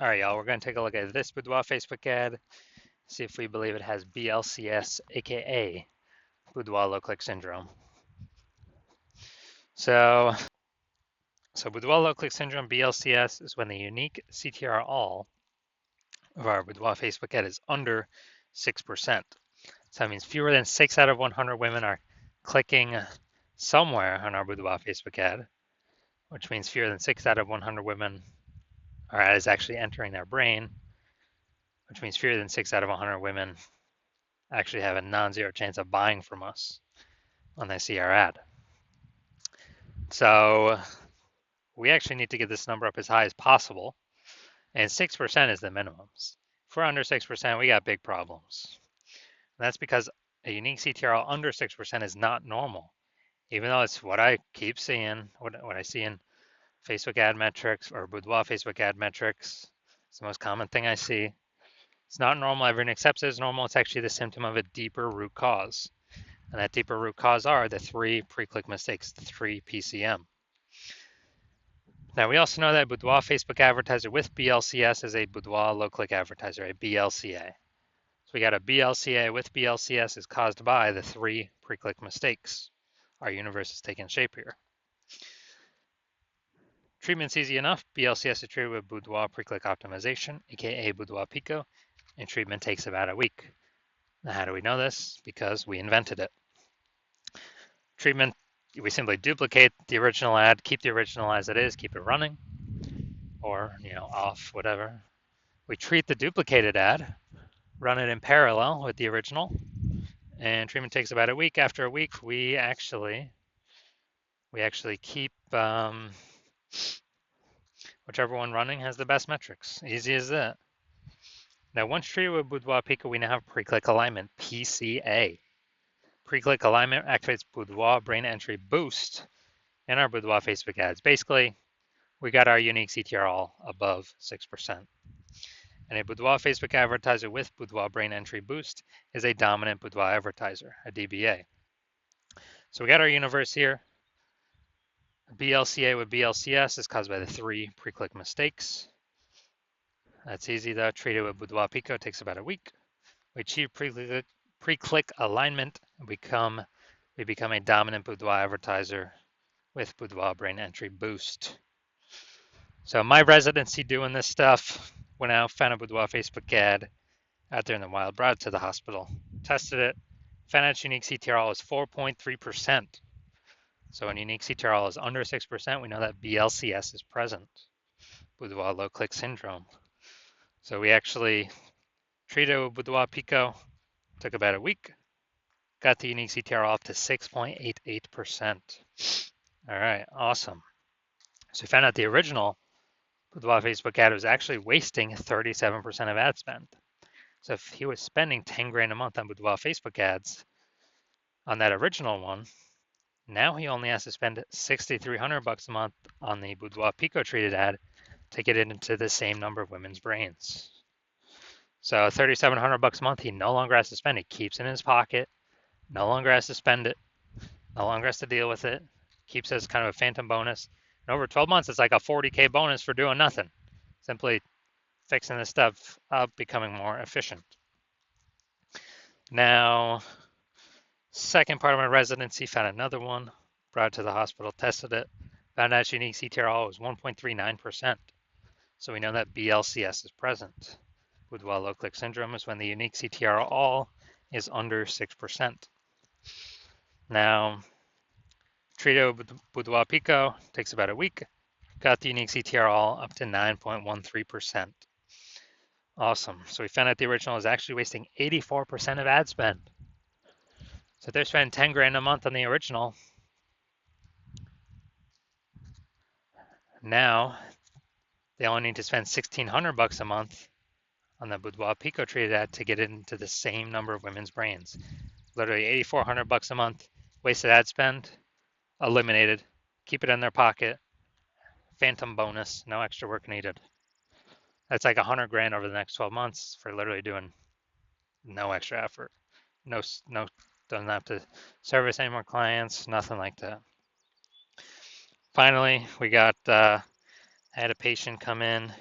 All right, y'all, we're going to take a look at this Boudoir Facebook ad, see if we believe it has BLCS, aka Boudoir low click syndrome. So Boudoir low click syndrome, BLCS, is when the unique CTR all of our Boudoir Facebook ad is under 6%. So that means fewer than 6 out of 100 women are clicking somewhere on our Boudoir Facebook ad, which means fewer than 6 out of 100 women our ad is actually entering their brain, which means fewer than 6 out of 100 women actually have a non-zero chance of buying from us when they see our ad. So we actually need to get this number up as high as possible, and 6% is the minimums. If we're under 6%, we got big problems. And that's because a unique CTRL under 6% is not normal, even though it's what I keep seeing, what I see in Facebook ad metrics or Boudoir Facebook ad metrics. It's the most common thing I see. It's not normal. Everyone accepts it as normal. It's actually the symptom of a deeper root cause. And that deeper root cause are the 3 pre-click mistakes, the 3 PCM. Now, we also know that Boudoir Facebook advertiser with BLCS is a Boudoir low-click advertiser, a BLCA. So we got a BLCA with BLCS is caused by the 3 pre-click mistakes. Our universe is taking shape here. Treatment's easy enough. BLCS is treated with Boudoir pre-click optimization, aka Boudoir Pico, and treatment takes about a week. Now, how do we know this? Because we invented it. Treatment, we simply duplicate the original ad, keep the original as it is, keep it running, or off, whatever. We treat the duplicated ad, run it in parallel with the original, and treatment takes about a week. After a week, we actually keep whichever one running has the best metrics. Easy as that. Now, once treated with Boudoir Pico, we now have pre-click alignment, PCA. Pre-click alignment activates Boudoir brain entry boost in our Boudoir Facebook ads. Basically, we got our unique CTR all above 6%. And a Boudoir Facebook advertiser with Boudoir brain entry boost is a dominant Boudoir advertiser, a DBA. So we got our universe here. BLCA with BLCS is caused by the 3 pre-click mistakes. That's easy though. Treated with Boudoir Pico takes about a week. We achieve pre-click alignment and we become a dominant Boudoir advertiser with Boudoir brain entry boost. So my residency doing this stuff, went out, found a Boudoir Facebook ad out there in the wild, brought it to the hospital, tested it, found out its unique CTRL is 4.3%. So when unique CTRL is under 6%, we know that BLCS is present, Boudoir low click syndrome. So we actually treated it with Boudoir Pico, took about a week, got the unique CTRL up to 6.88%. All right, awesome. So we found out the original Boudoir Facebook ad was actually wasting 37% of ad spend. So if he was spending 10 grand a month on Boudoir Facebook ads on that original one, now he only has to spend 6,300 bucks a month on the Boudoir Pico treated ad to get it into the same number of women's brains. So 3,700 bucks a month, he no longer has to spend. He keeps it in his pocket, no longer has to spend it, no longer has to deal with it, keeps it as kind of a phantom bonus. And over 12 months, it's like a 40K bonus for doing nothing. Simply fixing this stuff up, becoming more efficient. Now, second part of my residency, found another one, brought it to the hospital, tested it, found out its unique CTRL was 1.39%. So we know that BLCS is present. Boudoir low click syndrome is when the unique CTRL all is under 6%. Now, treated with Boudoir Pico takes about a week, got the unique CTRL up to 9.13%. Awesome. So we found out the original is actually wasting 84% of ad spend. So if they're spending 10 grand a month on the original, now they only need to spend 1,600 bucks a month on the Boudoir Pico treated ad to get it into the same number of women's brains. Literally 8,400 bucks a month, wasted ad spend, eliminated, keep it in their pocket, phantom bonus, no extra work needed. That's like 100 grand over the next 12 months for literally doing no extra effort. No, doesn't have to service any more clients, nothing like that. Finally, we got, I had a patient come in.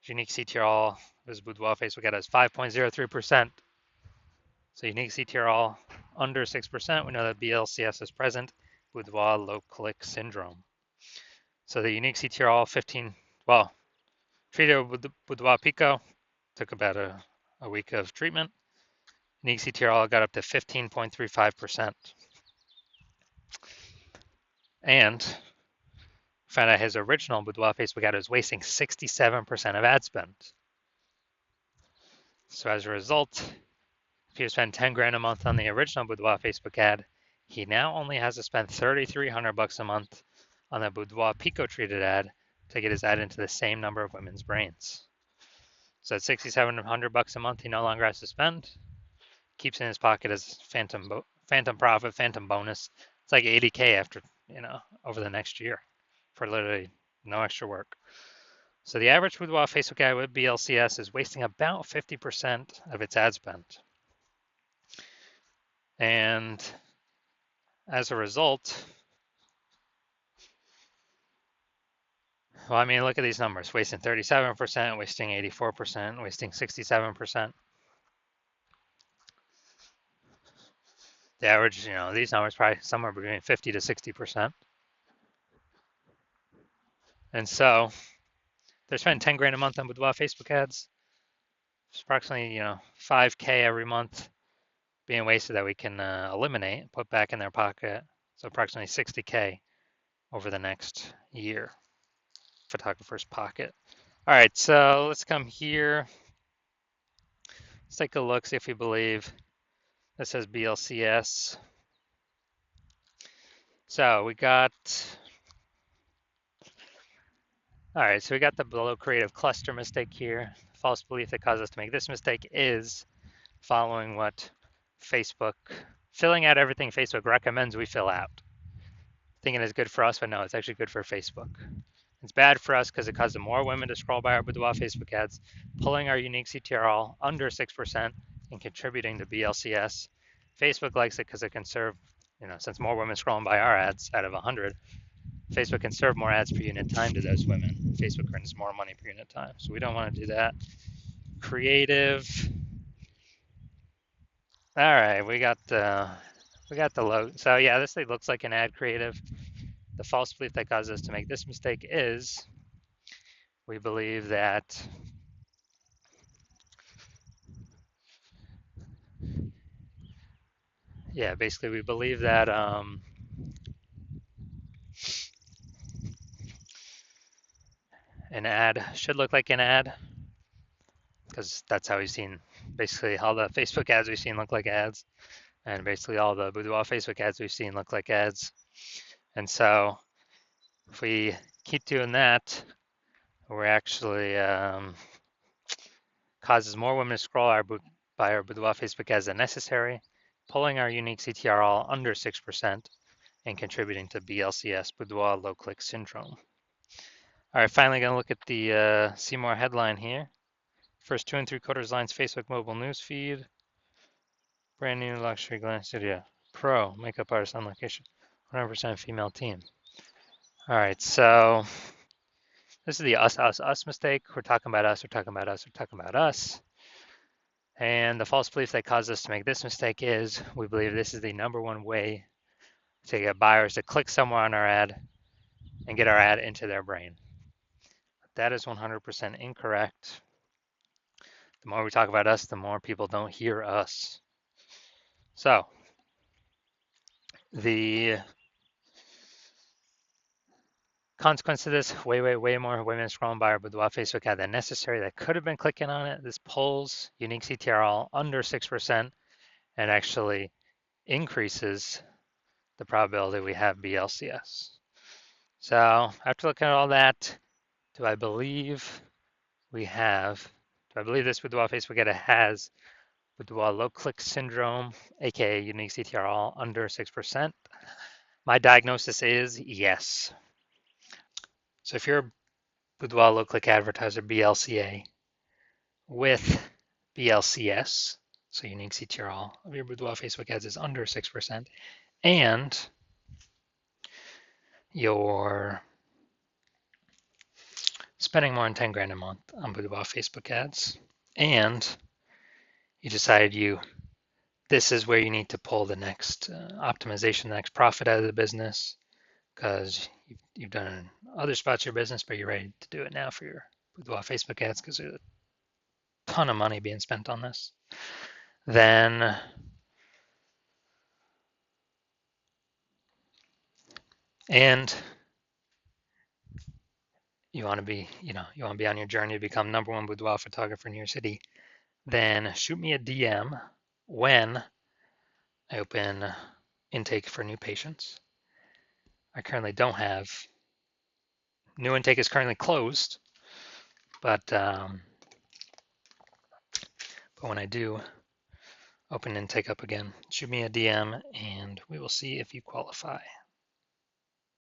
Unique CTRL is Boudoir Facebook ad is 5.03%. So unique CTRL under 6%, we know that BLCS is present, Boudoir low click syndrome. So the unique CTRL 15, well, treated with the Boudoir Pico, took about a week of treatment. Unique CTRL got up to 15.35%. And found out his original Boudoir Facebook ad was wasting 67% of ad spend. So as a result, if you spend 10 grand a month on the original Boudoir Facebook ad, he now only has to spend 3,300 bucks a month on the Boudoir Pico treated ad to get his ad into the same number of women's brains. So at 6,700 bucks a month, he no longer has to spend. Keeps in his pocket as phantom profit, phantom bonus. It's like 80K after, over the next year for literally no extra work. So the average Boudoir Facebook ad with BLCS is wasting about 50% of its ad spend. And as a result, well, I mean, look at these numbers, wasting 37%, wasting 84%, wasting 67%. The average, these numbers probably somewhere between 50 to 60%. And so they're spending 10 grand a month on Boudoir Facebook ads. It's approximately, 5K every month being wasted that we can eliminate and put back in their pocket. So approximately 60K over the next year. Photographer's pocket. All right, so let's come here. Let's take a look, see if we believe this says BLCS. So we got, all right, so we got the below creative cluster mistake here. False belief that caused us to make this mistake is following what Facebook, filling out everything Facebook recommends we fill out. Thinking it's good for us, but no, it's actually good for Facebook. It's bad for us because it causes more women to scroll by our Boudoir Facebook ads, pulling our unique CTRL under 6% and contributing to BLCS. Facebook likes it because it can serve, since more women scrolling by our ads out of 100, Facebook can serve more ads per unit time to those women. Facebook earns more money per unit time. So we don't want to do that. Creative. All right, we got the logo. So yeah, this thing looks like an ad creative. The false belief that caused us to make this mistake is we believe that basically we believe that an ad should look like an ad because that's how we've seen basically all the Facebook ads we've seen look like ads, and basically all the Boudoir Facebook ads we've seen look like ads. And so if we keep doing that, we're actually causes more women to scroll by our Boudoir Facebook ads than necessary, pulling our unique CTRL under 6% and contributing to BLCS, Boudoir low click syndrome. All right, finally gonna look at the see more headline here. First 2 3/4 lines Facebook mobile news feed. Brand new luxury glam studio. Pro makeup artist on location. 100% female team. All right, so this is the us mistake. We're talking about us, we're talking about us, we're talking about us. And the false belief that caused us to make this mistake is we believe this is the #1 way to get buyers to click somewhere on our ad and get our ad into their brain. That is 100% incorrect. The more we talk about us, the more people don't hear us. So the consequence of this, way more women scrolling by our Boudoir Facebook ad than necessary that could have been clicking on it. This pulls unique CTRL under 6% and actually increases the probability we have BLCS. So after looking at all that, do I believe this Boudoir Facebook ad has Boudoir low click syndrome, aka unique CTRL under 6%? My diagnosis is yes. So if you're a Boudoir low click advertiser BLCA with BLCS, so unique CTRL of your Boudoir Facebook ads is under 6%, and your spending more than 10 grand a month on Boudoir Facebook ads, and you decide this is where you need to pull the next optimization, the next profit out of the business, because you've done it in other spots of your business, but you're ready to do it now for your Boudoir Facebook ads because there's a ton of money being spent on this. Then and you want to be, on your journey to become #1 boudoir photographer in your city, then shoot me a DM when I open intake for new patients. I currently don't have, new intake is currently closed, but when I do open intake up again, shoot me a DM and we will see if you qualify.